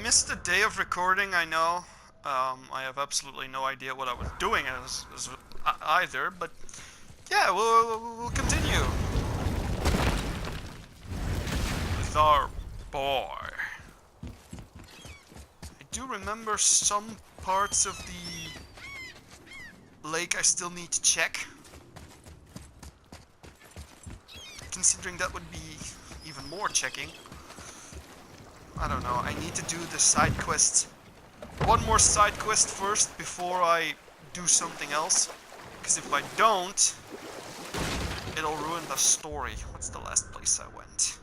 missed a day of recording, I know. I have absolutely no idea what I was doing either, but yeah, we'll continue with our boy. I do remember some parts of the lake I still need to check, considering that would be even more checking. I don't know, I need to do the side quest. One more side quest first before I do something else. Because if I don't, it'll ruin the story. What's the last place I went?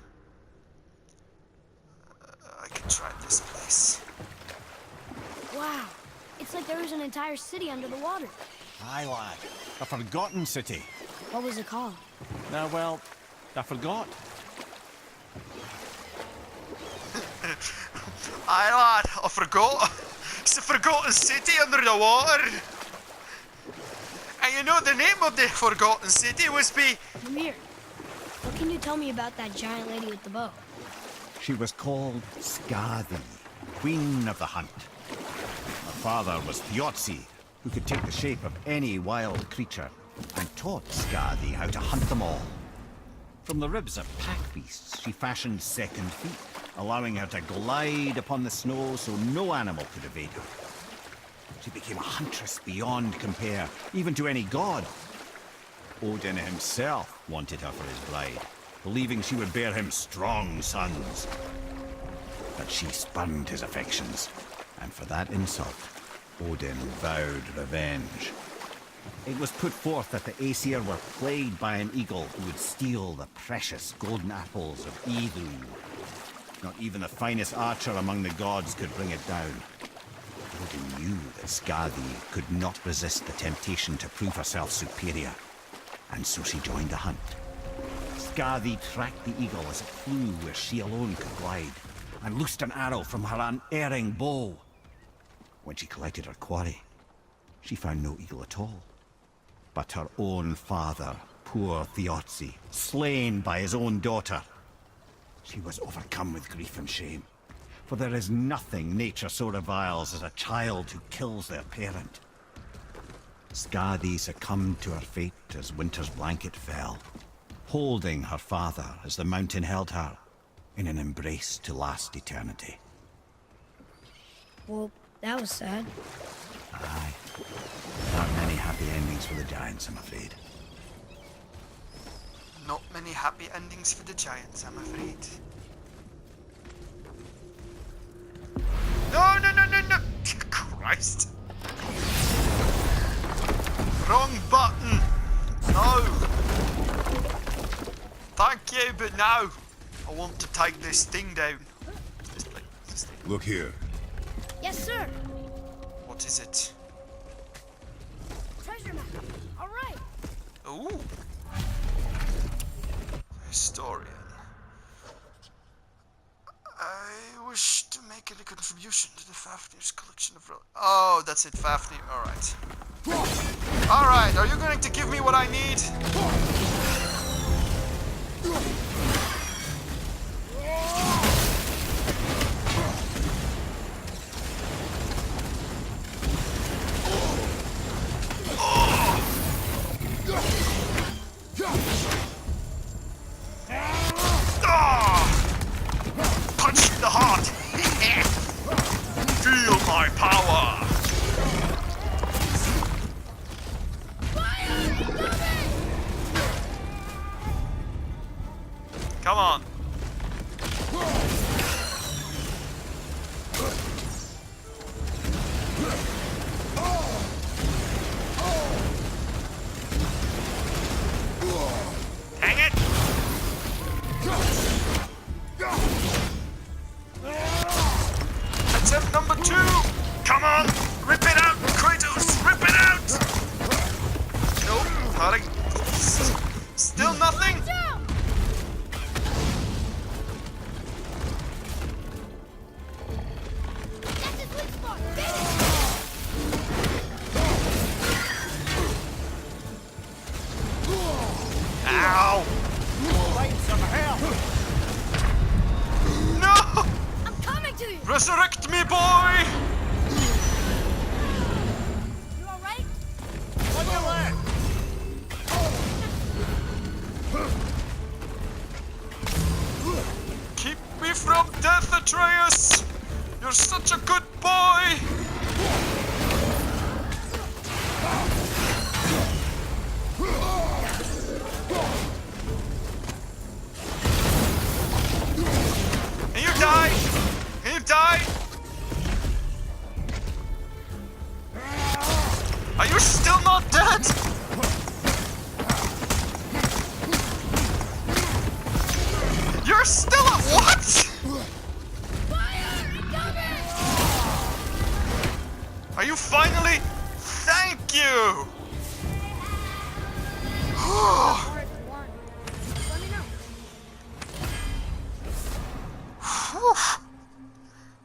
I could try this place. Wow, it's like there was an entire city under the water. Aye, lad. A forgotten city. What was it called? Well, I forgot. Aye lad, I forgot. It's a forgotten city under the water. And you know the name of the forgotten city was Ymir, what can you tell me about that giant lady with the bow? She was called Skadi, Queen of the Hunt. Her father was Thiotzi, who could take the shape of any wild creature, and taught Skadi how to hunt them all. From the ribs of pack beasts, she fashioned second feet, allowing her to glide upon the snow so no animal could evade her. She became a huntress beyond compare, even to any god. Odin himself wanted her for his bride, believing she would bear him strong sons. But she spurned his affections, and for that insult, Odin vowed revenge. It was put forth that the Aesir were plagued by an eagle who would steal the precious golden apples of Idun. Not even the finest archer among the gods could bring it down. Odin knew that Skadi could not resist the temptation to prove herself superior, and so she joined the hunt. Skadi tracked the eagle as it flew where she alone could glide, and loosed an arrow from her unerring bow. When she collected her quarry, she found no eagle at all, but her own father, poor Thiotzi, slain by his own daughter. She was overcome with grief and shame, for there is nothing nature so reviles as a child who kills their parent. Skadi succumbed to her fate as winter's blanket fell, holding her father as the mountain held her in an embrace to last eternity. Well, that was sad. Aye. Not many happy endings for the giants, I'm afraid. not many happy endings for the giants, I'm afraid. No, no, no, no, no! Christ! Wrong button! No! Thank you, but no! I want to take this thing down. This thing. Look here. Yes, sir. What is it? Treasure map. All right. Ooh! Historian. I wish to make a contribution to the Fafnir's collection of relics. Oh, that's it, Fafnir. Alright. Alright, are you going to give me what I need? Punch in the heart! Feel my power! Resurrect me, boy! You alright? On your left! Keep me from death, Atreus! You're such a good boy! And you die! And you die! Are you still not dead? You're still a what? Fire! Cover! Are you finally? Thank you! Or if you want. Just let me know.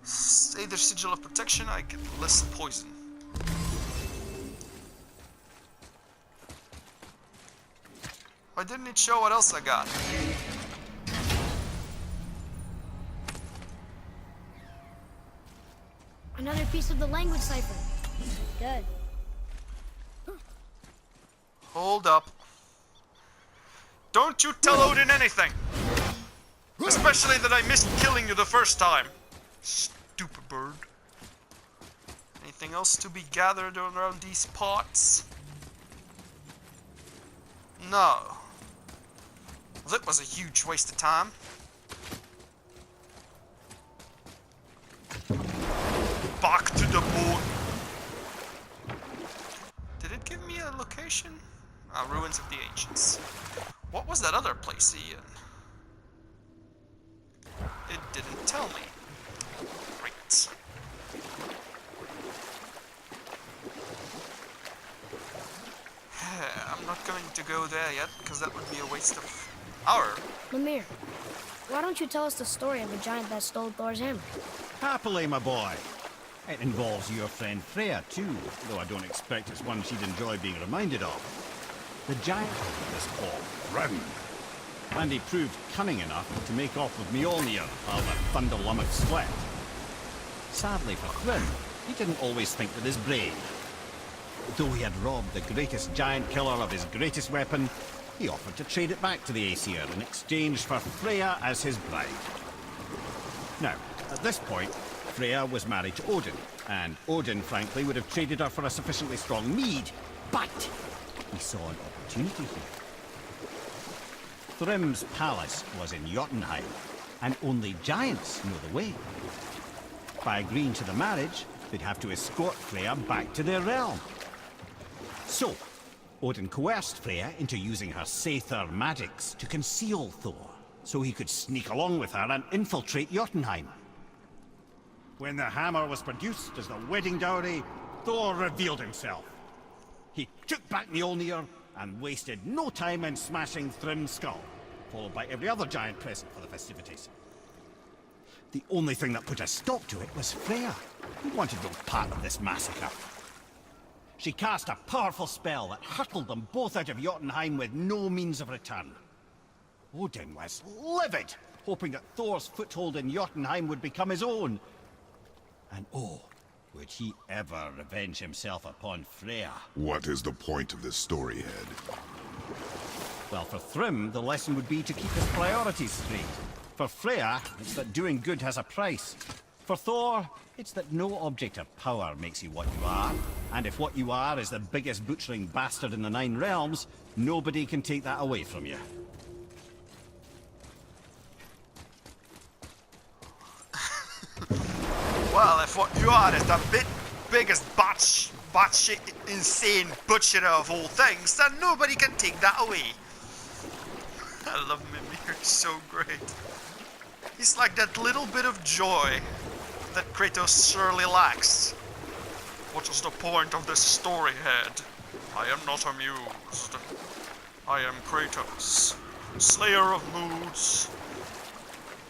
Say their sigil of protection, I get less poison. Why didn't it show what else I got? Another piece of the language cipher. Good. Hold up. Don't you tell Odin anything! Especially that I missed killing you the first time. Stupid bird. Anything else to be gathered around these parts? No. Well, that was a huge waste of time. Back to the moon. Did it give me a location? Ah, Ruins of the Ancients. What was that other place, Ian? It didn't tell me. Great. I'm not going to go there yet, because that would be a waste of our... Lemire, why don't you tell us the story of the giant that stole Thor's hammer? Happily, my boy. It involves your friend Freya, too, though I don't expect it's one she'd enjoy being reminded of. The giant is called Thrym, and he proved cunning enough to make off with Mjolnir while the Thunder Lummox slept. Sadly for Thrym, he didn't always think with his brain. Though he had robbed the greatest giant killer of his greatest weapon, he offered to trade it back to the Aesir in exchange for Freya as his bride. Now, at this point, Freya was married to Odin, and Odin, frankly, would have traded her for a sufficiently strong mead, but he saw an opportunity here. Thrym's palace was in Jotunheim, and only giants know the way. By agreeing to the marriage, they'd have to escort Freya back to their realm. So, Odin coerced Freya into using her Seithar magics to conceal Thor, so he could sneak along with her and infiltrate Jotunheim. When the hammer was produced as the wedding dowry, Thor revealed himself. He took back Mjolnir and wasted no time in smashing Thrym's skull, followed by every other giant present for the festivities. The only thing that put a stop to it was Freya, who wanted no part of this massacre. She cast a powerful spell that hurtled them both out of Jotunheim with no means of return. Odin was livid, hoping that Thor's foothold in Jotunheim would become his own. And oh, would he ever revenge himself upon Freya? What is the point of this story, Head? Well, for Thrym, the lesson would be to keep his priorities straight. For Freya, it's that doing good has a price. For Thor, it's that no object of power makes you what you are. And if what you are is the biggest butchering bastard in the Nine Realms, nobody can take that away from you. Well, if what you are is the biggest batshit insane butcher of all things, then nobody can take that away. I love Mimir, he's so great. He's like that little bit of joy that Kratos surely lacks. What is the point of this story, Head? I am not amused. I am Kratos, slayer of moods,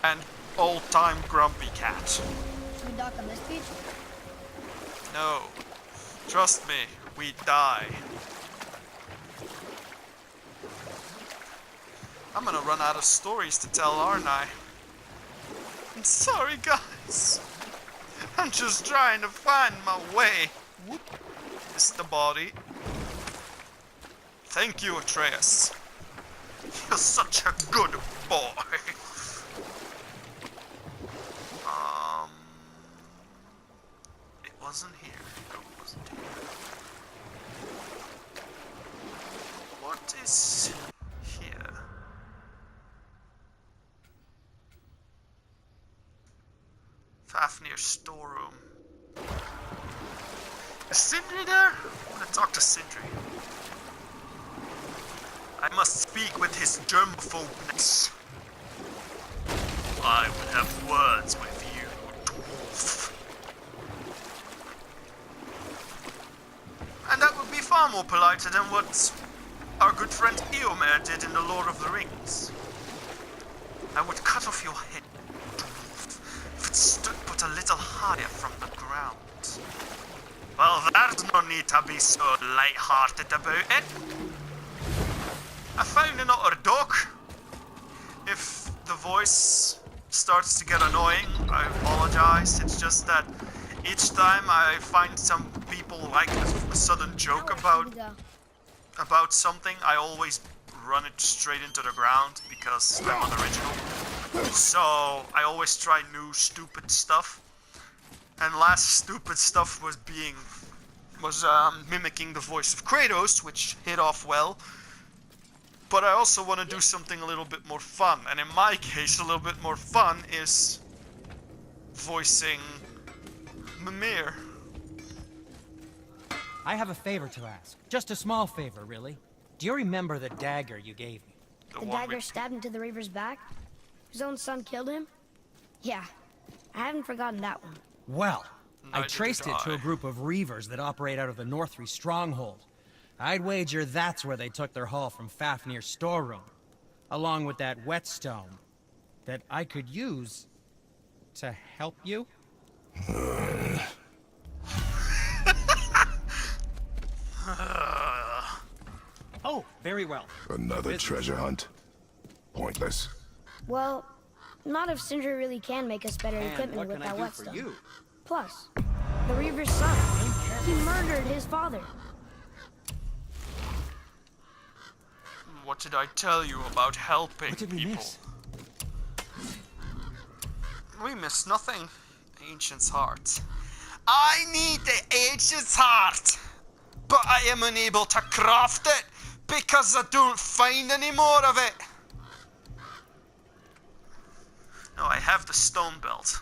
and all-time grumpy cat. Should we dock on this beach? No. Trust me, we die. I'm gonna run out of stories to tell, aren't I? I'm sorry, guys. I'm just trying to find my way. Whoop. It's the body. Thank you, Atreus. You're such a good boy. It wasn't here. No, it wasn't here. What is here? Fafnir storeroom. Is Sindri there? I want to talk to Sindri. I must speak with his germaphobeness. I would have words with you, dwarf. And that would be far more politer than what our good friend Eomer did in the Lord of the Rings. I would cut off your head, dwarf, if it stood but a little higher from the ground. Well, there's no need to be so light-hearted about it. I found another dog. If the voice starts to get annoying, I apologize. It's just that each time I find some people like a sudden joke about something, I always run it straight into the ground because I'm unoriginal. So I always try new stupid stuff. And last stupid stuff was mimicking the voice of Kratos, which hit off well. But I also want to do something a little bit more fun, and in my case, a little bit more fun is voicing Mimir. I have a favor to ask. Just a small favor, really. Do you remember the dagger you gave me? The dagger stabbed into the Reaver's back? His own son killed him? Yeah, I haven't forgotten that one. Well, I Neither traced did it to I. a group of Reavers that operate out of the Nortri Stronghold. I'd wager that's where they took their haul from Fafnir's storeroom, along with that whetstone that I could use to help you. Oh, very well. Another treasure hunt. Pointless. Well, not if Sindri really can make us better And equipment what with can I that do for whetstone. you? Plus, the Reaver's son, he murdered his father. What did I tell you about helping What did we people? miss? We missed nothing. Ancient's heart. I need the Ancient's heart, but I am unable to craft it because I don't find any more of it. No, I have the stone belt.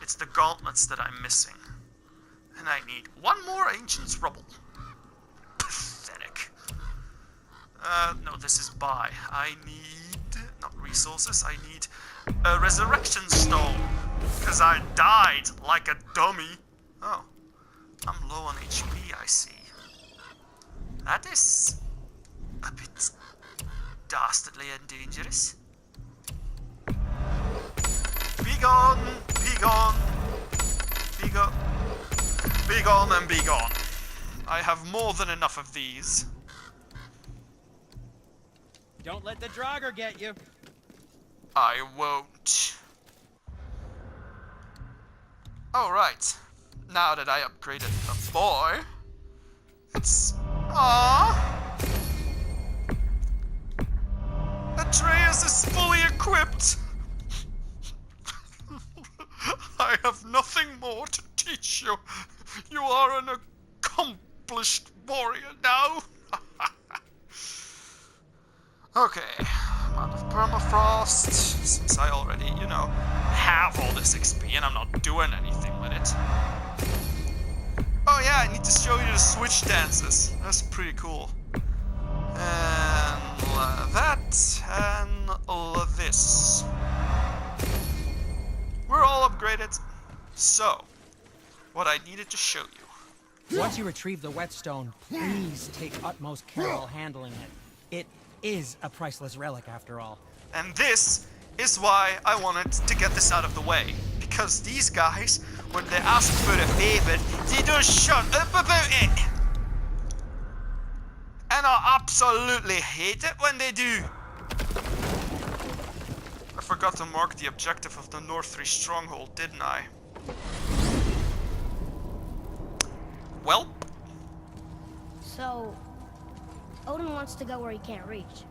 It's the gauntlets that I'm missing. And I need one more Ancient's rubble. Pathetic. No, this is buy. I need, not resources, I need a resurrection stone. Because I died like a dummy. Oh, I'm low on HP, I see. That is a bit dastardly and dangerous. Be gone, be gone, be gone, be gone and be gone. I have more than enough of these. Don't let the Draugr get you. I won't. Alright. Now that I upgraded the boy, it's... Aww! Atreus is fully equipped! I have nothing more to teach you. You are an accomplished warrior now. Okay, amount of permafrost, since I already, have all this XP and I'm not doing anything with it. Oh yeah, I need to show you the switch dances. That's pretty cool. And that, and this. We're all upgraded. So, what I needed to show you. Once you retrieve the whetstone, please take utmost care while handling it. It is a priceless relic, after all. And this is why I wanted to get this out of the way. Because these guys, when they ask for a favor, they don't shut up about it. And I absolutely hate it when they do. I forgot to mark the objective of the Nortri Stronghold, didn't I? Well, So, Odin wants to go where he can't reach.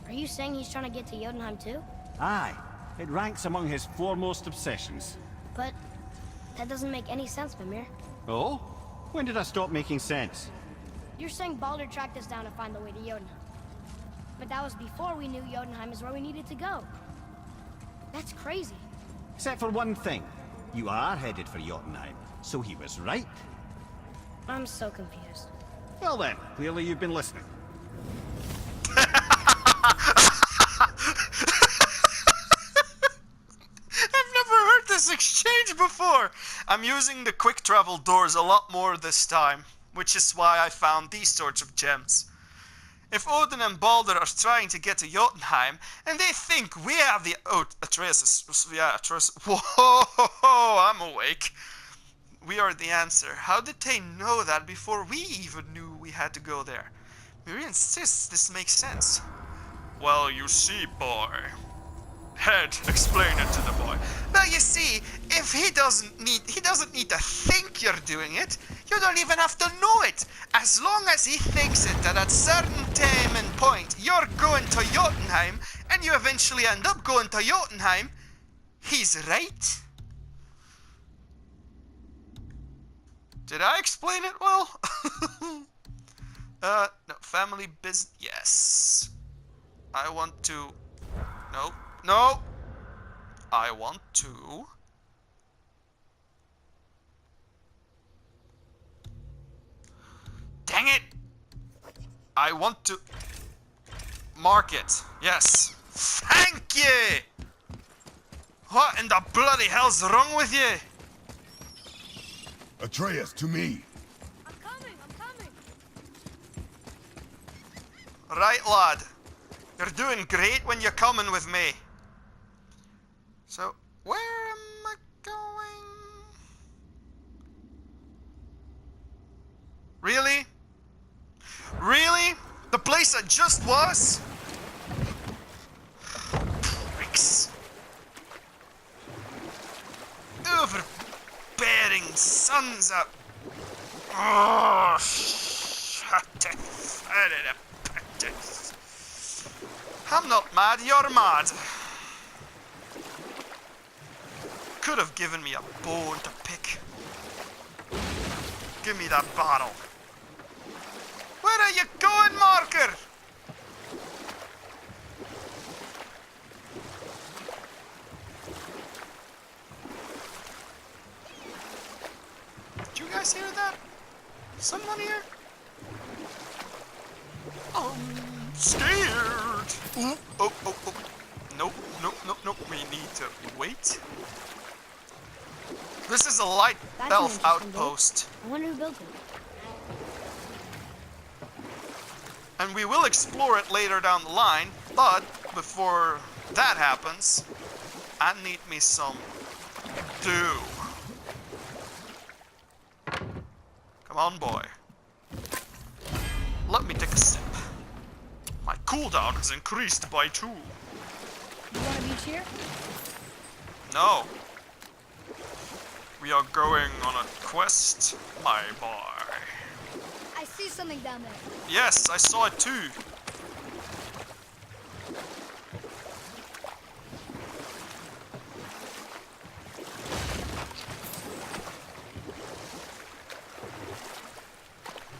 Are you saying he's trying to get to Jotunheim too? Aye, it ranks among his foremost obsessions. But that doesn't make any sense, Mimir. Oh? When did I stop making sense? You're saying Baldur tracked us down to find the way to Jotunheim. But that was before we knew Jotunheim is where we needed to go. That's crazy. Except for one thing. You are headed for Jotunheim, so he was right. I'm so confused. Well then, clearly you've been listening. I've never heard this exchange before! I'm using the quick travel doors a lot more this time, which is why I found these sorts of gems. If Odin and Baldur are trying to get to Jotunheim, and they think we have the... Oh, Atreus. Yeah, Atreus. Whoa, I'm awake. We are the answer. How did they know that before we even knew we had to go there? Miri insists this makes sense. Well, you see, boy. Head, explain it to the boy. Well, you see, if he doesn't need to think you're doing it. You don't even have to know it. As long as he thinks it that at certain time and point you're going to Jotunheim, and you eventually end up going to Jotunheim, he's right. Did I explain it well? No, family business. Yes. I want to. No. I want to. Dang it! I want to. Market. Yes. Thank you! What in the bloody hell's wrong with you? Atreus, to me. I'm coming. Right, lad. You're doing great when you're coming with me. So, where am I going? Really? Really? The place I just was? Pricks. Overbearing sons of... Oh, shut it. I'm not mad, you're mad. Could have given me a bone to pick. Give me that bottle. Where are you going, Marker? Did you guys hear that? Someone here? I'm scared. Ooh, oh. Nope. We need to wait. This is a light That's elf an interesting outpost. I wonder who built it. And we will explore it later down the line, but before that happens, I need me some dew. Come on, boy. Let me take a sip. My cooldown has increased by 2. You want a beach here? No. We are going on a quest, my boy. I see something down there. Yes, I saw it too.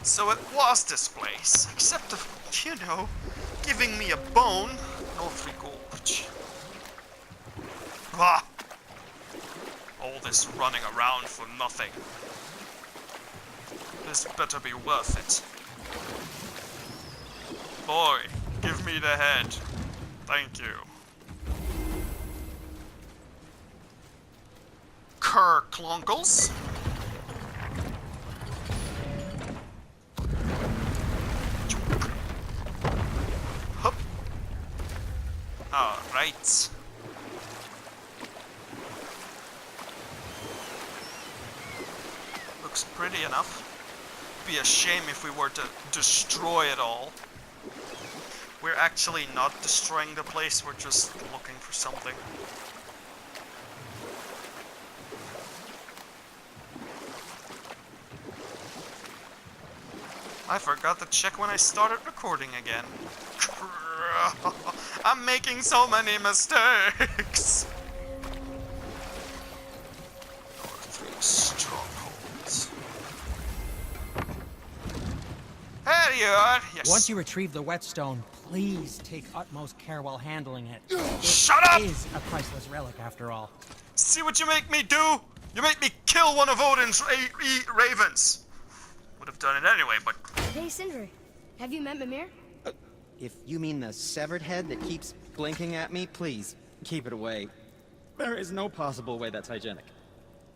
So it was this place, except of, you know, giving me a bone, Nortri Gorge. Ah! All this running around for nothing. This better be worth it. Boy, give me the head. Thank you. Kerklonkels. Hup. Alright. Looks pretty enough. Be a shame if we were to destroy it all. We're actually not destroying the place, we're just looking for something. I forgot to check when I started recording again. I'm making so many mistakes. Nortri Stronghold. There you are. Yes. Once you retrieve the whetstone, please take utmost care while handling it. Shut up! It is a priceless relic, after all. See what you make me do? You make me kill one of Odin's ravens. Would have done it anyway, but... Hey, Sindri. Have you met Mimir? If you mean the severed head that keeps blinking at me, please, keep it away. There is no possible way that's hygienic.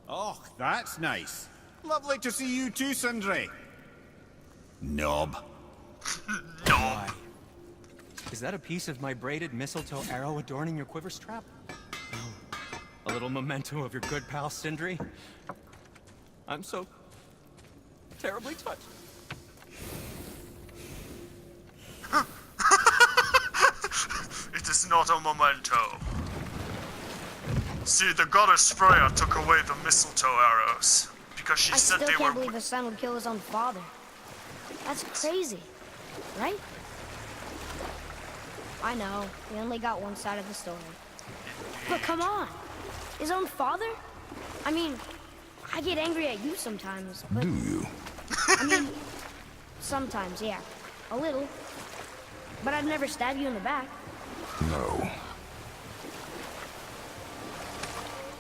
Oh, that's nice. Lovely to see you too, Sindri. Knob. No. Is that a piece of my braided mistletoe arrow adorning your quiver strap? Oh, a little memento of your good pal Sindri? I'm so terribly touched. It is not a memento. See, the goddess Freya took away the mistletoe arrows because she I said still they can't were. believe his son would kill his own father. That's crazy, right? I know, we only got one side of the story. But come on, his own father? I mean, I get angry at you sometimes, but Do you? I mean, sometimes, yeah, a little. But I'd never stab you in the back. No.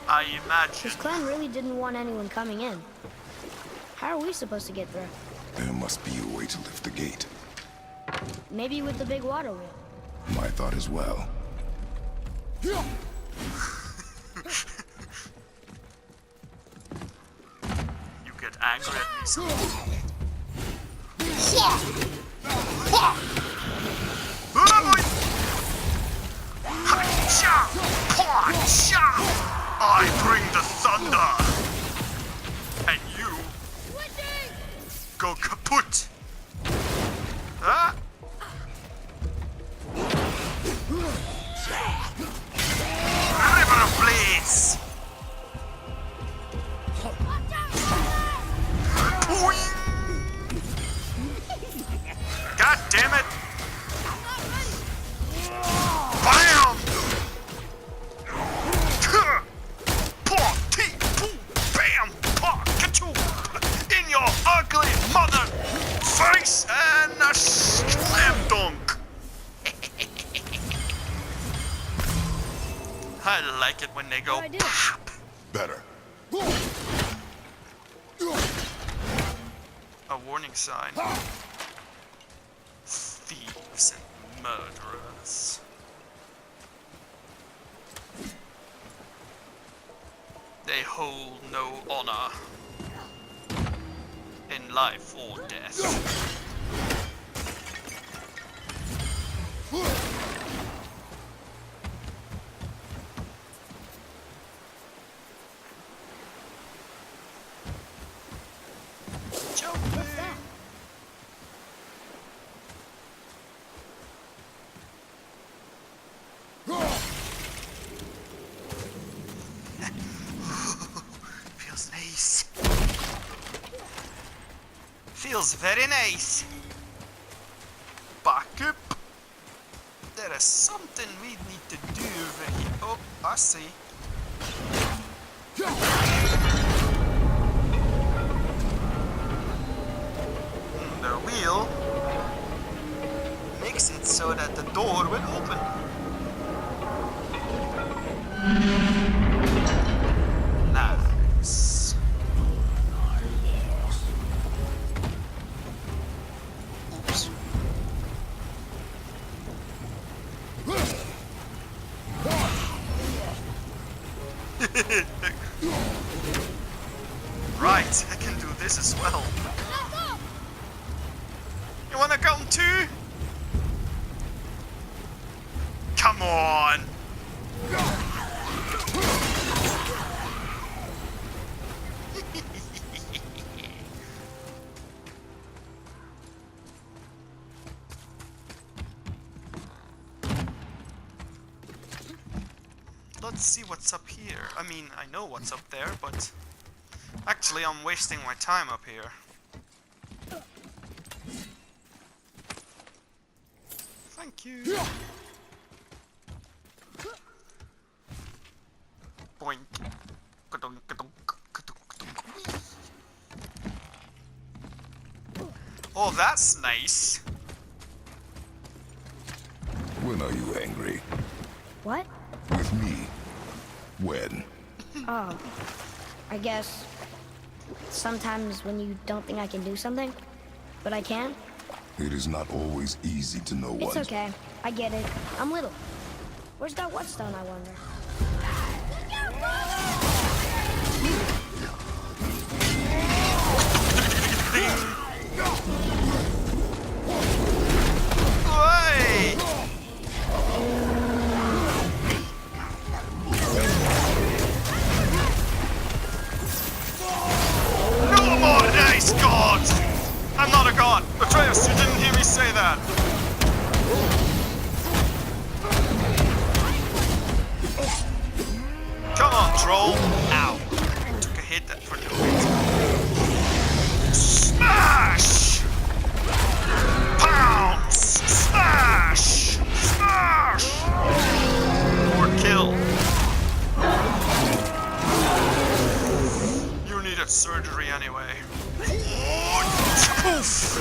I imagine. His clan really didn't want anyone coming in. How are we supposed to get through? There must be a way to lift the gate. Maybe with the big water wheel. My thought as well. You get angry at me sometimes. I bring the thunder, and you go kaput. Huh? River Blades. God damn it! Bam! Bam! In your ugly mother face and a slam dunk. I like it when they go What'd I do? pop. Better. A warning sign. Thieves and murderers. They hold no honor in life or death. What's that? Feels nice. Feels very nice. Back up. There is something we need to do over here. Oh, I see. The wheel makes it so that the door will open. Nice. Oops. Right, I can do this as well. You wanna come too? Come on! Let's see what's up here. I mean, I know what's up there, but actually I'm wasting my time up here. Thank you. Boink. Ka-dunk, ka-dunk, ka-dunk, ka-dunk. Oh, that's nice. When are you angry? What? With me. When? Oh, I guess sometimes when you don't think I can do something, but I can. It is not always easy to know It's what. okay. I get it. I'm little. Where's that whetstone, I wonder? Hey! No more nice gods! I'm not a god! Atreus, you didn't hear me say that! Come on, troll! Ow. Took a hit for no reason. Smash! Pounce! Smash! Smash! Or kill. You needed surgery anyway. Poof!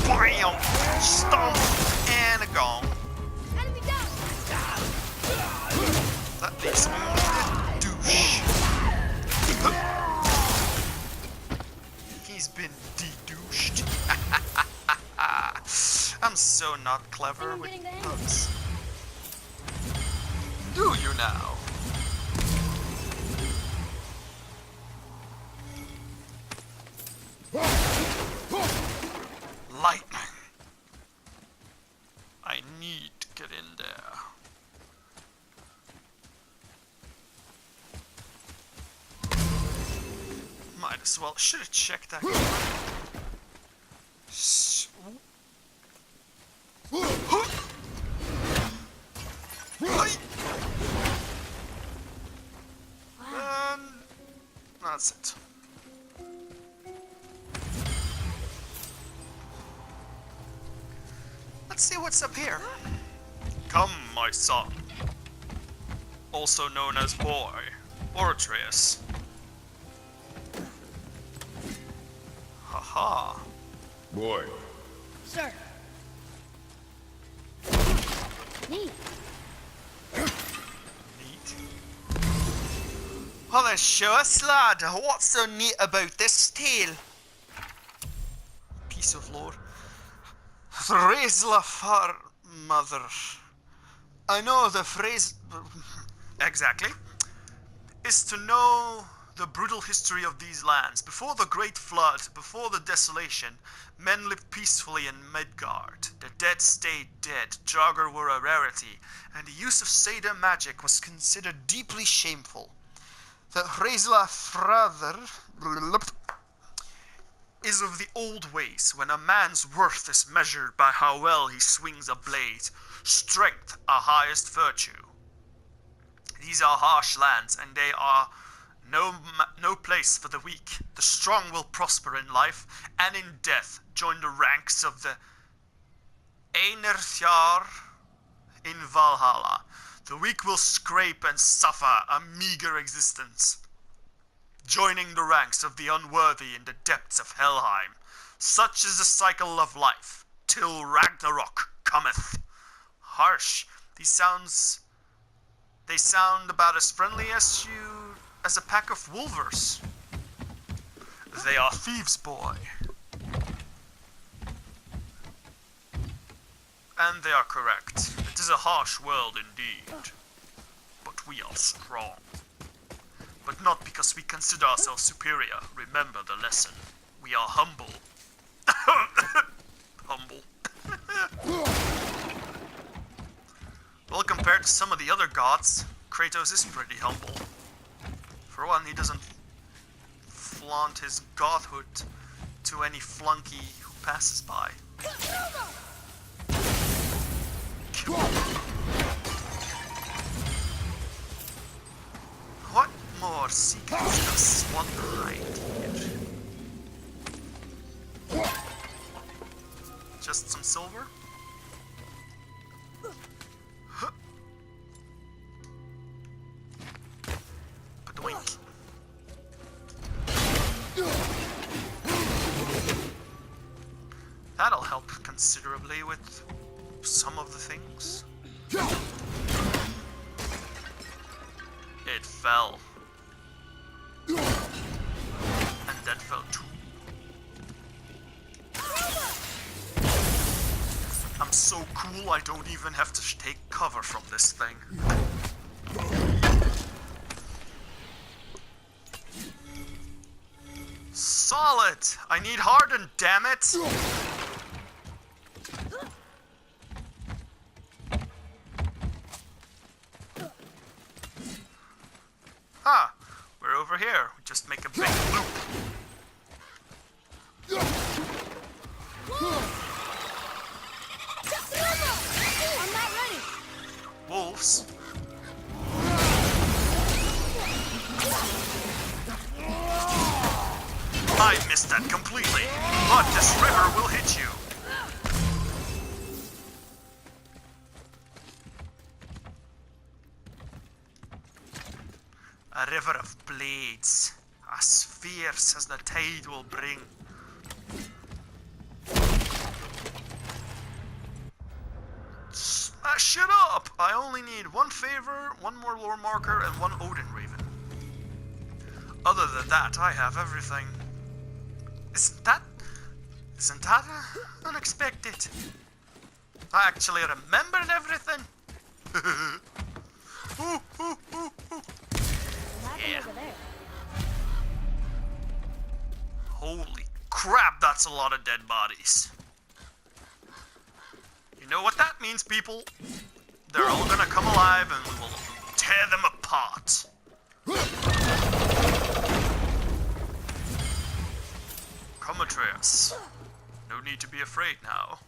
Bam! Stomp and a gong. Enemy down! That makes me a douche. He's been de-douched. I'm so not clever I'm with getting the hang of bugs. Do you now? Lightning. I need to get in there. Might as well. Should have checked that. That's it. Let's see what's up here. Come, my son. Also known as Boy, or Atreus. Haha. Boy, Sir. Neat. Neat. Well then, show us, lad. What's so neat about this tale? Piece of lore. Thraslafar, mother. I know the phrase exactly is to know the brutal history of these lands. Before the Great Flood, before the desolation, men lived peacefully in Midgard. The dead stayed dead, Draugr were a rarity, and the use of Seda magic was considered deeply shameful. The Thraslafar is of the old ways, when a man's worth is measured by how well he swings a blade, strength a highest virtue. These are harsh lands, and they are no place for the weak. The strong will prosper in life, and in death join the ranks of the Einherjar in Valhalla. The weak will scrape and suffer a meager existence, joining the ranks of the unworthy in the depths of Helheim. Such is the cycle of life, till Ragnarok cometh. Harsh. They sound about as friendly as a pack of wolvers. They are thieves, boy. And they are correct. It is a harsh world indeed. But we are strong. But not because we consider ourselves superior. Remember the lesson. We are humble. Humble. Well, compared to some of the other gods, Kratos is pretty humble. For one, he doesn't flaunt his godhood to any flunky who passes by. What more our secrets does one hide here. Just some silver? Huh. Padoink. That'll help considerably with some of the things. It fell. And that fell too. I'm so cool I don't even have to take cover from this thing. Solid! I need hardened, damn it! Ah, we're over here. We just make a big loop. I'm not ready. Wolves. I missed that completely, but this river will hit you. A river of blades, as fierce as the tide will bring. Smash it up! I only need one favor, one more lore marker, and one Odin Raven. Other than that, I have everything. Isn't that unexpected? I actually remembered everything. Ooh, ooh, ooh, ooh. What happened over there? Holy crap, that's a lot of dead bodies. You know what that means, people? They're all gonna come alive and we will tear them apart. Come, Atreus. No need to be afraid now.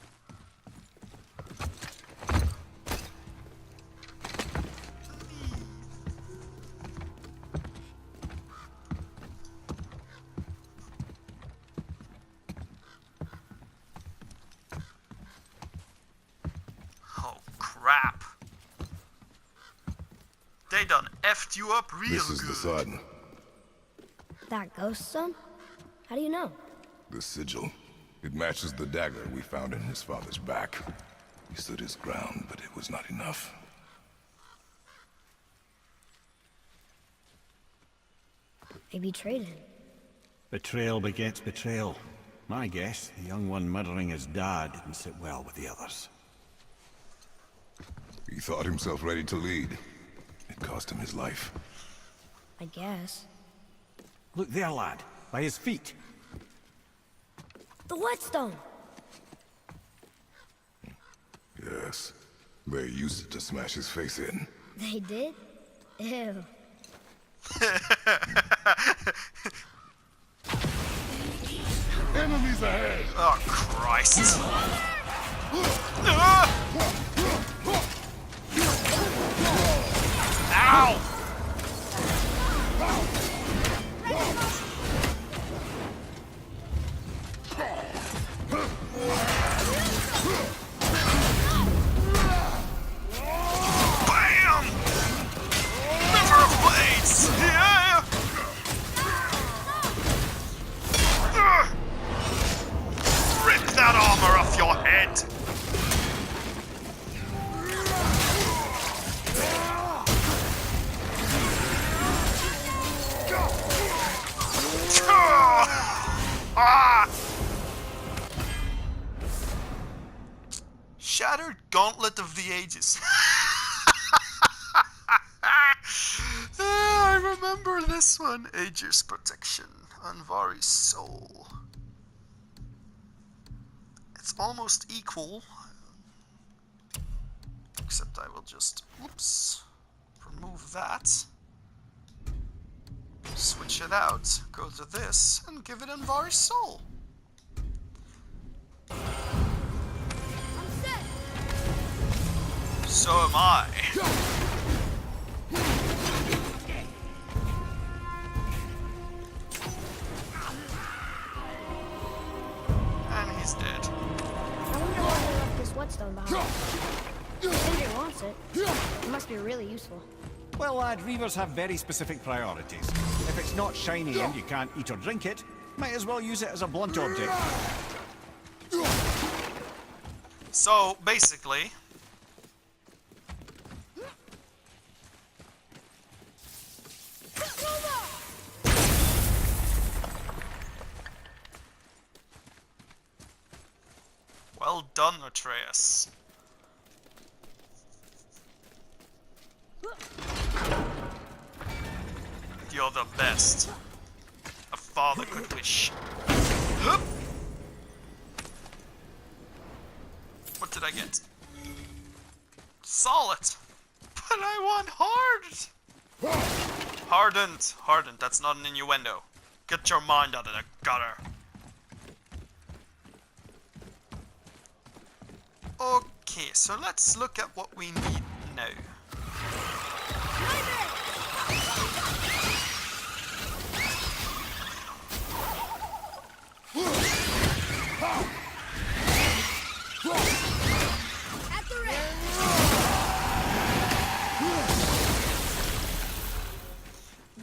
Oh, crap. They done effed you up real This is good. the sun. That ghost son? How do you know? The sigil. It matches the dagger we found in his father's back. He stood his ground, but it was not enough. They betrayed him. Betrayal begets betrayal. My guess, the young one murdering his dad didn't sit well with the others. He thought himself ready to lead. It cost him his life. I guess. Look there, lad. By his feet. The whetstone! Yes. They used it to smash his face in. They did? Ew. Enemies ahead! Oh, Christ. Ow! Bam! River of blades! Yeah! Rip that armor off your head! Ah! Shattered Gauntlet of the Ages. I remember this one. Aegis Protection. Anvari's Soul. It's almost equal. Except I will just, oops, remove that. Switch it out, go to this, and give it Anvari's Soul. I'm set! So am I. whetstone behind it. Sindri wants it. It must be really useful. Well, lad, reavers have very specific priorities. If it's not shiny and you can't eat or drink it, might as well use it as a blunt object. So, basically... Well done, Atreus. You're the best a father could wish. Hup. What did I get? Solid! But I want hard! Hardened! Hardened, that's not an innuendo. Get your mind out of the gutter. Okay, so let's look at what we need now. At the ready.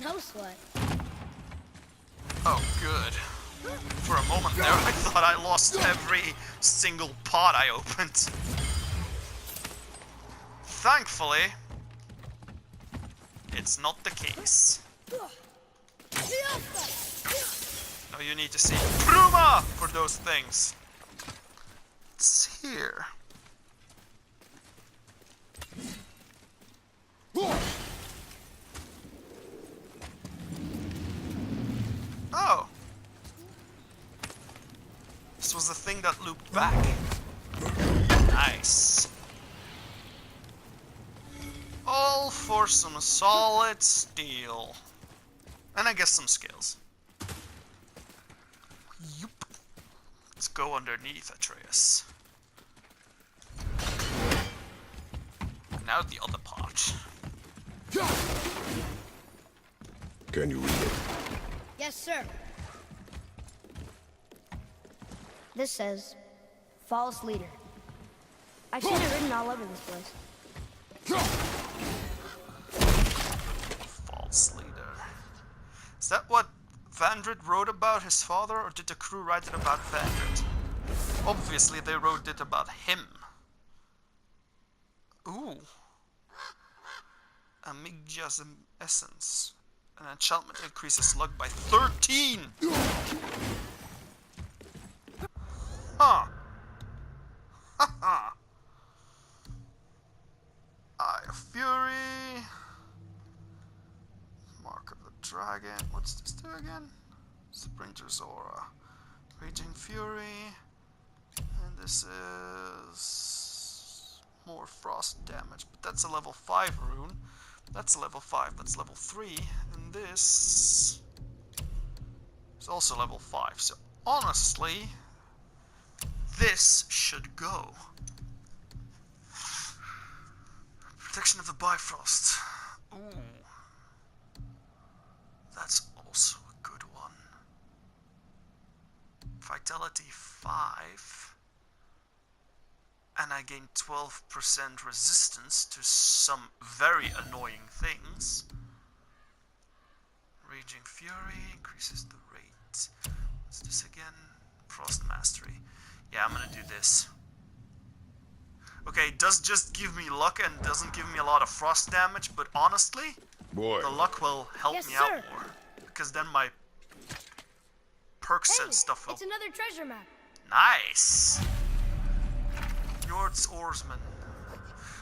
No sweat. Oh, good. For a moment there, I thought I lost every single pot I opened. Thankfully, it's not the case. Now you need to see Pruma for those things. It's here. Oh. This was the thing that looped back. Nice. All for some solid steel. And I guess some skills. Yup. Let's go underneath, Atreus. Now the other part. Can you read it? Yes, sir. This says, false leader. I've seen it written all over this place. False leader. Is that what Vandred wrote about his father, or did the crew write it about Vandred? Obviously they wrote it about him. Ooh. Amigda's essence. An enchantment increases luck by 13! Huh. Haha. Eye of Fury. Mark of the Dragon. What's this do again? Sprinter's Aura. Raging Fury. And this is more frost damage. But that's a level 5 rune. That's a level 5. That's level 3. And this is also level 5. So honestly, this should go. Protection of the Bifrost. Ooh. That's also a good one. Vitality 5. And I gain 12% resistance to some very annoying things. Raging Fury increases the rate. What's this again? Frost Mastery. Yeah, I'm gonna do this. Okay, it does just give me luck and doesn't give me a lot of frost damage, but honestly, Boy, the luck will help Yes, me sir. out more. Because then my perks Hey, and stuff will... it's another treasure map. Nice! Fjord's Oarsman.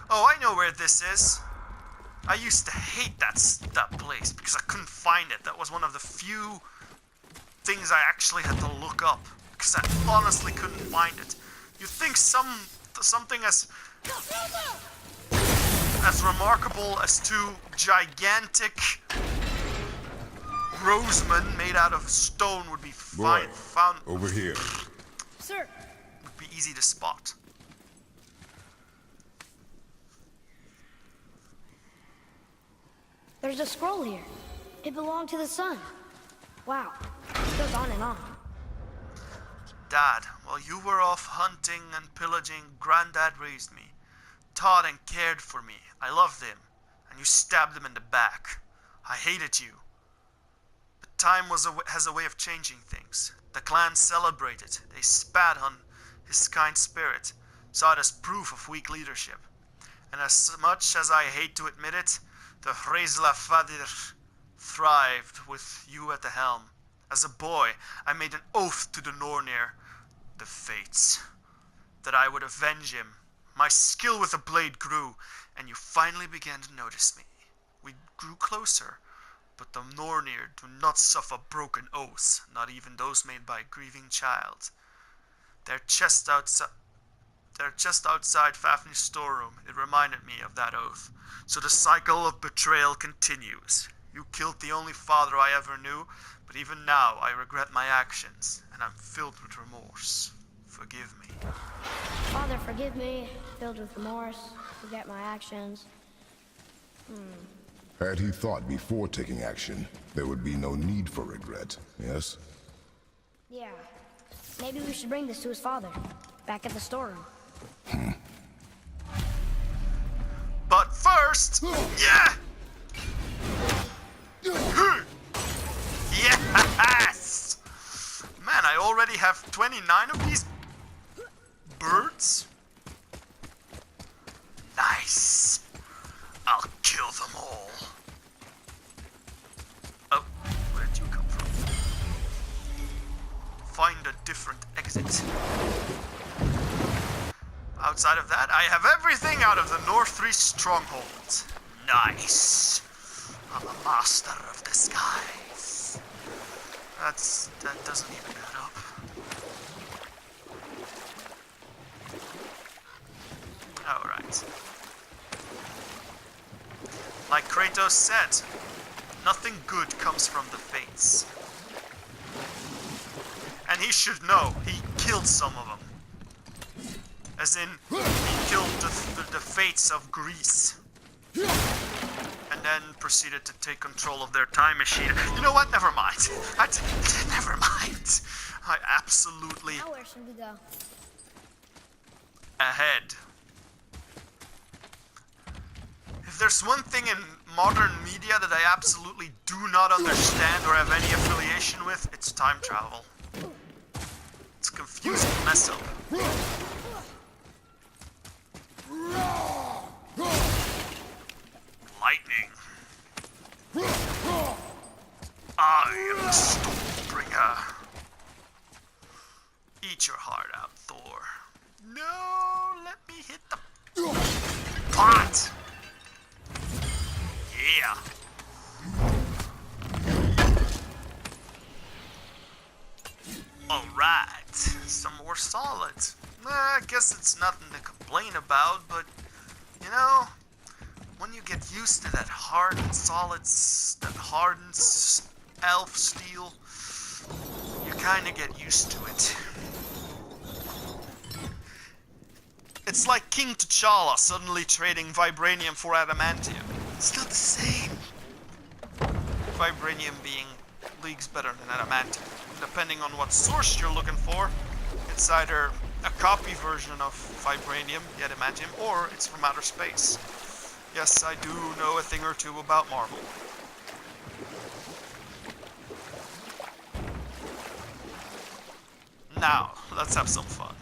Oh, I know where this is. I used to hate that place because I couldn't find it. That was one of the few things I actually had to look up because I honestly couldn't find it. You'd think something as remarkable as two gigantic rosemen made out of stone would be boy, found. over here. Sir, Would be easy to spot. there's a scroll here. It belonged to the sun. Wow, it goes on and on. Dad, While you were off hunting and pillaging, Granddad raised me, taught and cared for me. I loved him, and you stabbed him in the back. I hated you. But time has a way of changing things. The clan celebrated. They spat on his kind spirit, saw it as proof of weak leadership. And as much as I hate to admit it, the Hreizla Fadir thrived with you at the helm. As a boy, I made an oath to the Nornir, the Fates, that I would avenge him. My skill with the blade grew, and you finally began to notice me. We grew closer, but the Nornir do not suffer broken oaths, not even those made by a grieving child. They're just outside Fafnir's storeroom. It reminded me of that oath. So the cycle of betrayal continues. You killed the only father I ever knew, but even now I regret my actions, and I'm filled with remorse. Forgive me. Father, forgive me. Filled with remorse. Forget my actions. Had he thought before taking action, there would be no need for regret, yes? Yeah. Maybe we should bring this to his father. Back at the storeroom. But first, yeah! Yes! Man, I already have 29 of these birds. Nice. I'll kill them all. Oh, where did you come from? Find a different exit. Outside of that, I have everything out of the Nortri Stronghold. Nice. I'm a master of disguise. That doesn't even add up. Alright. Like Kratos said, nothing good comes from the Fates. And he should know, he killed some of them. As in, he killed the Fates of Greece. And then proceeded to take control of their time machine. You know what? Never mind. Never mind. I absolutely... Now where should we go? Ahead. If there's one thing in modern media that I absolutely do not understand or have any affiliation with, it's time travel. It's a confusing mess up. Lightning. I am the Stormbringer. Eat your heart out, Thor. No, let me hit the pot. Yeah. Alright, some more solid. I guess it's nothing to complain about, but, you know, when you get used to that hardened solids, that hardened elf steel, you kinda get used to it. It's like King T'Challa suddenly trading vibranium for adamantium. It's not the same. Vibranium being leagues better than adamantium. Depending on what source you're looking for, it's either a copy version of vibranium, the adamantium, or it's from outer space. Yes, I do know a thing or two about Marvel. Now, let's have some fun.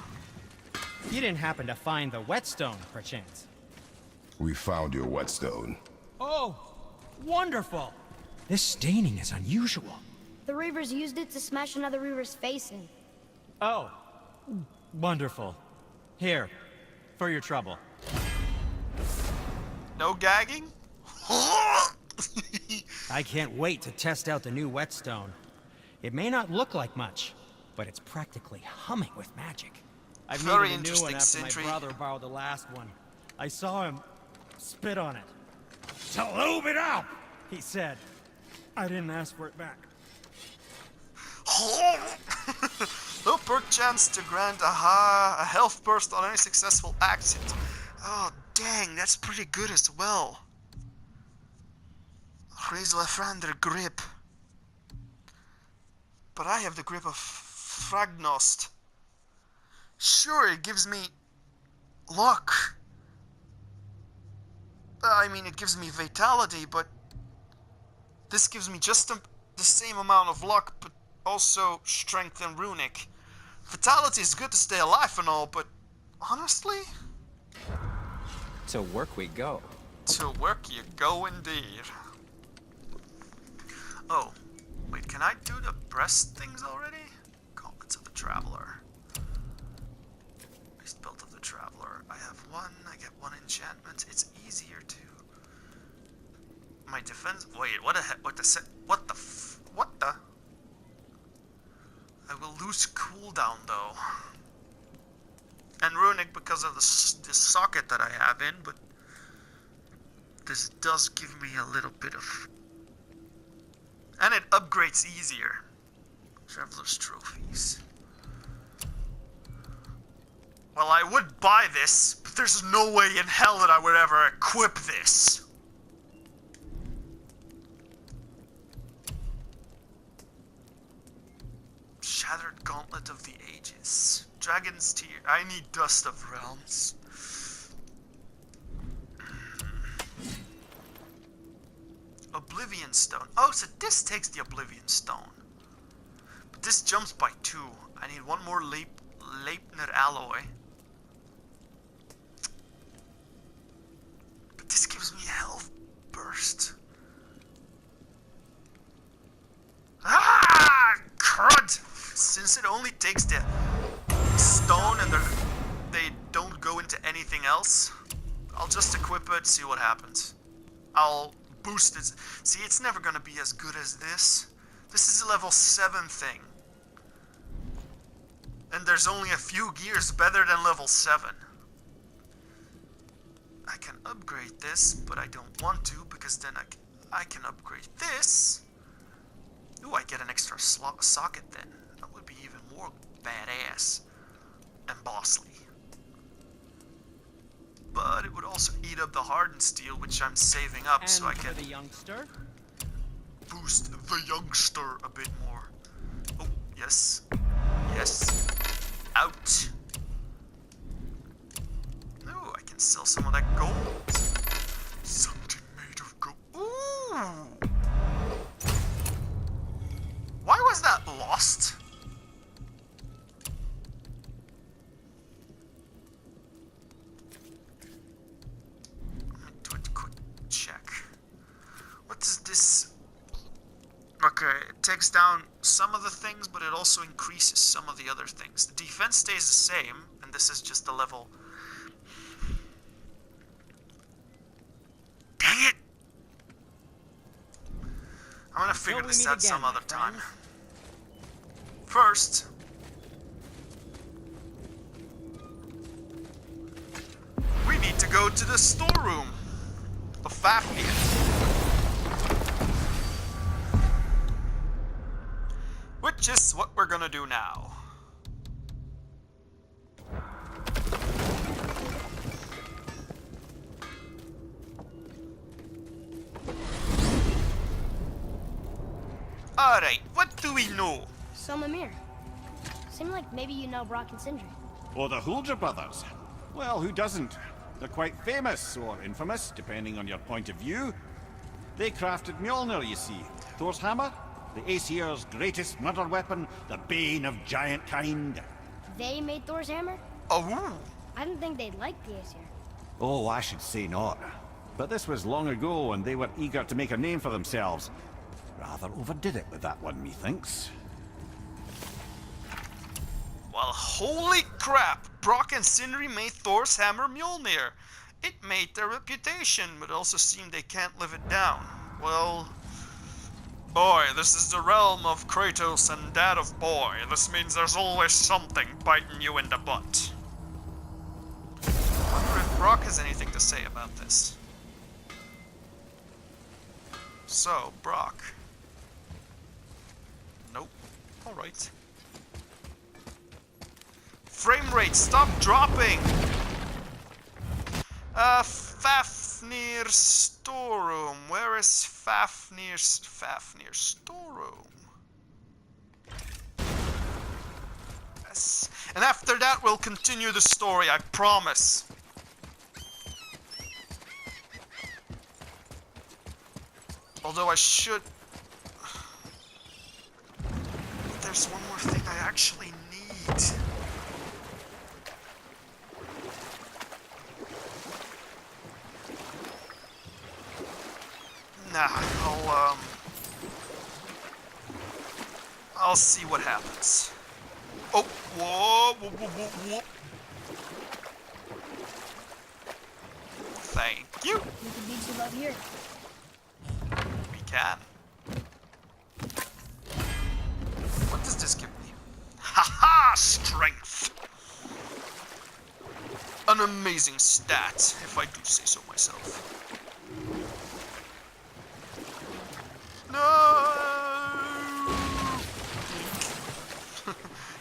You didn't happen to find the whetstone, perchance? We found your whetstone. Oh, wonderful! This staining is unusual. The Reavers used it to smash another Reaver's face in. Oh, wonderful. Here, for your trouble. No gagging? I can't wait to test out the new whetstone. It may not look like much, but it's practically humming with magic. I've Very needed a new one interesting, after Sindri. my brother borrowed the last one. I saw him spit on it. To lube it up, he said. I didn't ask for it back. No perchance to grant a health burst on any successful action. Oh, dang, that's pretty good as well. Raise Lefrander grip. But I have the grip of Fragnost. Sure, it gives me luck. I mean, it gives me vitality, but this gives me just the same amount of luck, but also strength and runic. Vitality is good to stay alive and all, but honestly? To work we go. To work you go indeed. Oh, wait, can I do the breast things already? Gauntlets of the Traveler. Beast Belt of the Traveler. I have one, I get one enchantment. It's easier to... My defense... Wait, what the heck? What the... I will lose cooldown though. And runic because of the socket that I have in, but this does give me a little bit of... And it upgrades easier. Traveler's Trophies. Well, I would buy this, but there's no way in hell that I would ever equip this. Shattered Gauntlet of the Ages. Dragon's Tear. I need Dust of Realms. Oblivion Stone. Oh, so this takes the Oblivion Stone. But this jumps by 2. I need one more Leipner Alloy. But this gives me a health burst. Ah! Crud! Since it only takes the stone and they don't go into anything else, I'll just equip it, see what happens. I'll boost it. See, it's never gonna be as good as this. This is a level 7 thing. And there's only a few gears better than level 7. I can upgrade this, but I don't want to, because then I can upgrade this. Ooh, I get an extra socket then. That would be even more badass and bossly. But it would also eat up the hardened steel, which I'm saving up, And so I can the youngster? boost the youngster a bit more. Oh, yes. Yes. Out. Ooh, I can sell some of that gold. Something made of gold. Ooh! Why was that lost? Let me do a quick check. What does this... Okay, it takes down some of the things, but it also increases some of the other things. The defense stays the same, and this is just the level... Dang it! I'm gonna figure this out some other time. First, we need to go to the storeroom of Fafnir. Which is what we're gonna do now. Alright, what do we know? So, Mimir, seemed like maybe you know Brock and Sindri. Or the Huldra brothers. Well, who doesn't? They're quite famous, or infamous, depending on your point of view. They crafted Mjolnir, you see. Thor's hammer, the Aesir's greatest murder weapon, the bane of giant kind. They made Thor's hammer? Oh, I didn't think they'd like the Aesir. Oh, I should say not. But this was long ago, and they were eager to make a name for themselves. Rather overdid it with that one, methinks. well, holy crap! Brock and Sindri made Thor's hammer Mjolnir. It made their reputation, but also seemed they can't live it down. Well, boy, this is the realm of Kratos and that of boy. This means there's always something biting you in the butt. I wonder if Brock has anything to say about this. So, Brock. Nope. Alright. Frame rate, stop dropping! Fafnir storeroom. Where is Fafnir's storeroom? Yes. And after that, we'll continue the story, I promise. Although I should... There's one more thing I actually need. Nah, I'll see what happens. Oh, whoa, whoa, whoa, whoa, whoa. Thank you. We can beat you love here. We can. What does this give me? Haha! Strength! An amazing stat, if I do say so myself. No!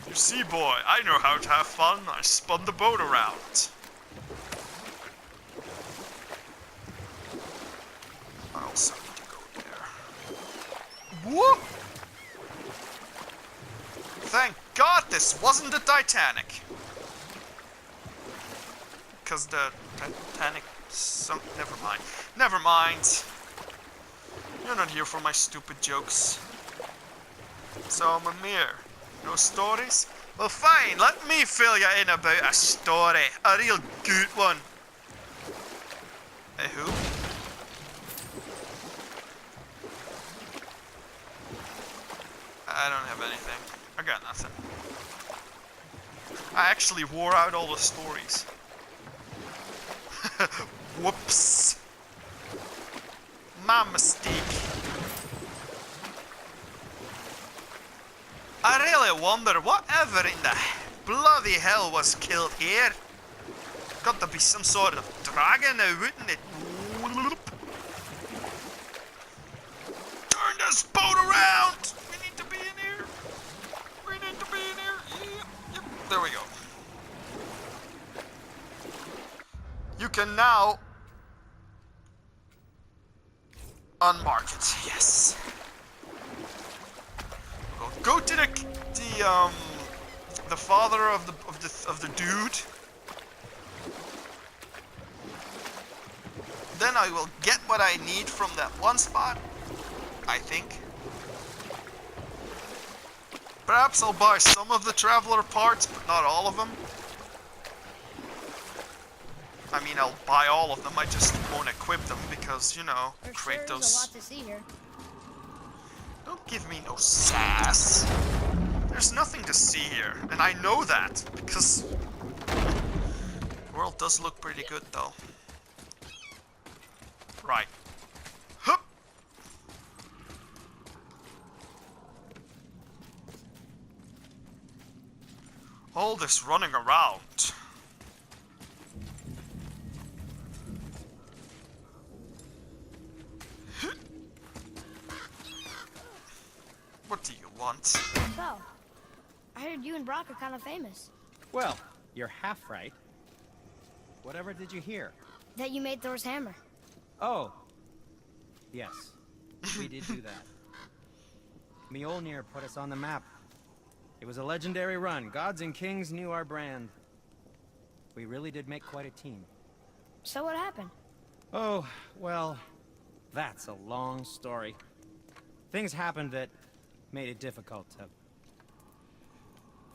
You see, boy, I know how to have fun. I spun the boat around. I also need to go there. Whoop! Thank God this wasn't the Titanic. Because the Titanic sunk. Never mind. Never mind. You're not here for my stupid jokes. So I'm a mere. No stories? Well, fine. Let me fill you in about a story. A real good one. Hey, who? I don't have anything. I got nothing. I actually wore out all the stories. Whoops. My mistake. I really wonder whatever in the bloody hell was killed here. Got to be some sort of dragon now, wouldn't it? Turn this boat around! We need to be in here. We need to be in here. Yep. There we go. You can now unmark it. Yes. We'll go to the father of the dude. Then I will get what I need from that one spot, I think. Perhaps I'll buy some of the traveler parts, but not all of them. I mean, I'll buy all of them, I just won't equip them because, you know, There's a lot to see here. Don't give me no sass. There's nothing to see here, and I know that, because the world does look pretty good, though. Right. Hup! All this running around. What do you want? So, I heard you and Brock are kind of famous. Well, you're half right. Whatever did you hear? That you made Thor's hammer. Oh. Yes. We did do that. Mjolnir put us on the map. It was a legendary run. Gods and kings knew our brand. We really did make quite a team. So what happened? Oh, well, that's a long story. Things happened that made it difficult to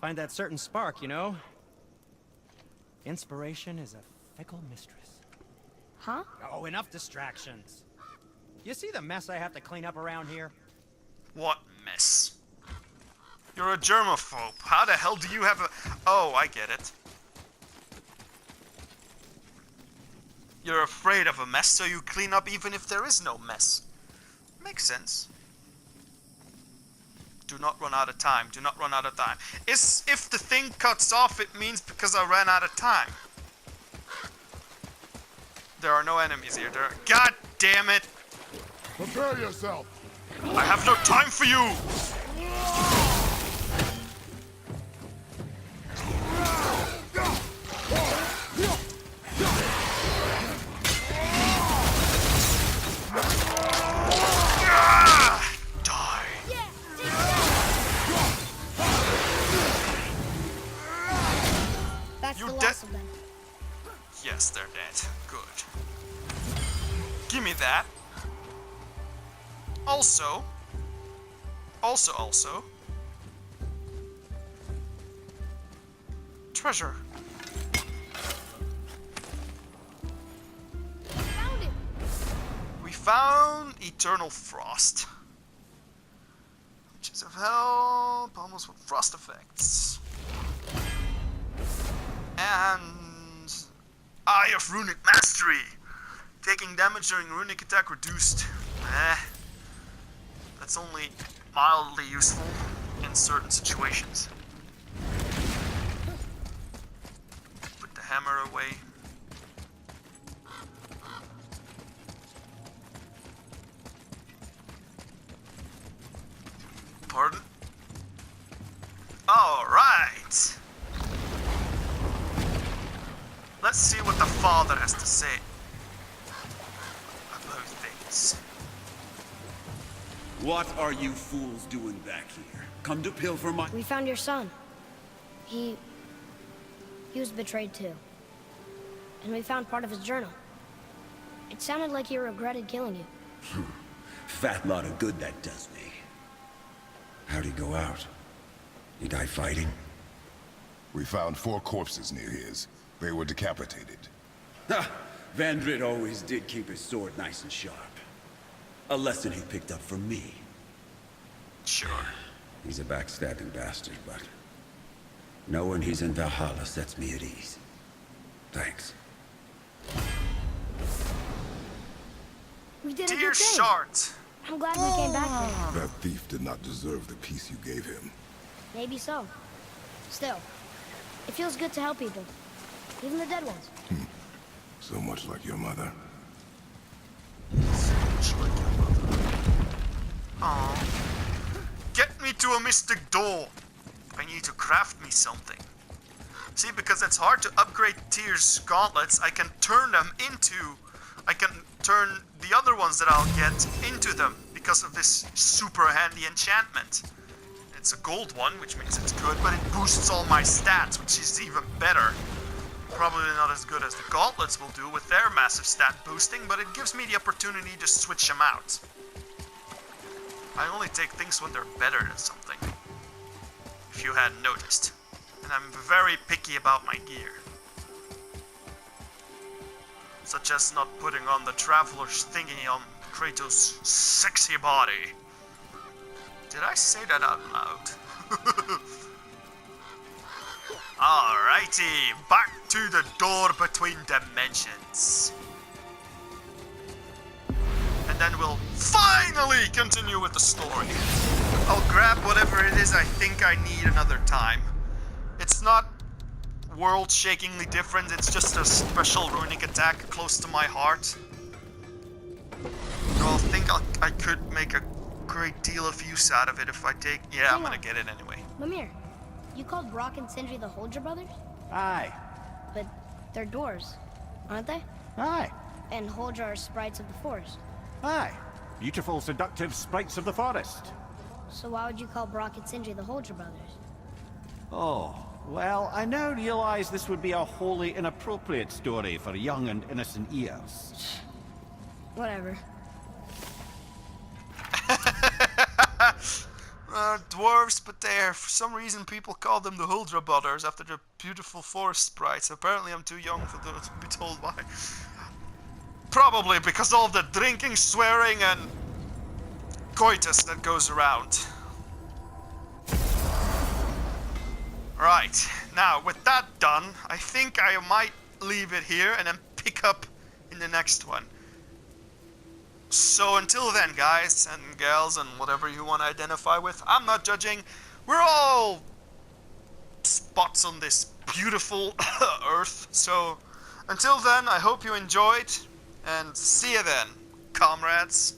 find that certain spark, you know? Inspiration is a fickle mistress. Huh? Oh, enough distractions. You see the mess I have to clean up around here? What mess? You're a germaphobe. How the hell do you have a... Oh, I get it. You're afraid of a mess, so you clean up even if there is no mess. Makes sense. Do not run out of time. Do not run out of time. If the thing cuts off, it means because I ran out of time. There are no enemies here. God damn it! Prepare yourself! I have no time for you! Die! Yes, they're dead. Good. Give me that. Also. Treasure. Found it! We found Eternal Frost. Witches of Hell, almost with frost effects. And Eye of Runic Mastery. Taking damage during runic attack reduced. That's only mildly useful in certain situations. Put the hammer away. Pardon? Alright! Let's see what the father has to say about things. What are you fools doing back here? Come to pilfer my... We found your son. He was betrayed too. And we found part of his journal. It sounded like he regretted killing you. Fat lot of good that does me. How'd he go out? He die fighting? We found 4 corpses near his. They were decapitated. Ha! Vandrid always did keep his sword nice and sharp. A lesson he picked up from me. Sure. He's a backstabbing bastard, but... knowing he's in Valhalla sets me at ease. Thanks. We did a Dear good thing. Shart. I'm glad we came back there. That thief did not deserve the peace you gave him. Maybe so. Still, it feels good to help people. Even the dead ones. So much like your mother. Aww. Get me to a mystic door. I need to craft me something. See, because it's hard to upgrade Tyr's gauntlets, I can turn the other ones that I'll get into them because of this super handy enchantment. It's a gold one, which means it's good, but it boosts all my stats, which is even better. Probably not as good as the gauntlets will do with their massive stat boosting, but it gives me the opportunity to switch them out. I only take things when they're better than something, if you hadn't noticed. And I'm very picky about my gear. Such as not putting on the Traveler's thingy on Kratos' sexy body. Did I say that out loud? Alrighty, back to the door between dimensions. And then we'll finally continue with the story. I'll grab whatever it is I think I need another time. It's not world-shakingly different, it's just a special runic attack close to my heart. So I think I could make a great deal of use out of it if I take... Yeah, I'm gonna get it anyway. Mimir, you called Brock and Sindri the Holger brothers? Aye. But they're dwarves, aren't they? Aye. And Holger are sprites of the forest. Aye. Beautiful, seductive sprites of the forest. So why would you call Brock and Sindri the Holger brothers? Oh, well, I now realize this would be a wholly inappropriate story for young and innocent ears. Whatever. Dwarves, but for some reason people call them the Huldra brothers after the beautiful forest sprites. Apparently I'm too young for those to be told why. Probably because of all the drinking, swearing, and coitus that goes around. Right, now with that done, I think I might leave it here and then pick up in the next one. So until then, guys and gals and whatever you want to identify with, I'm not judging. We're all spots on this beautiful earth. So until then, I hope you enjoyed and see you then, comrades.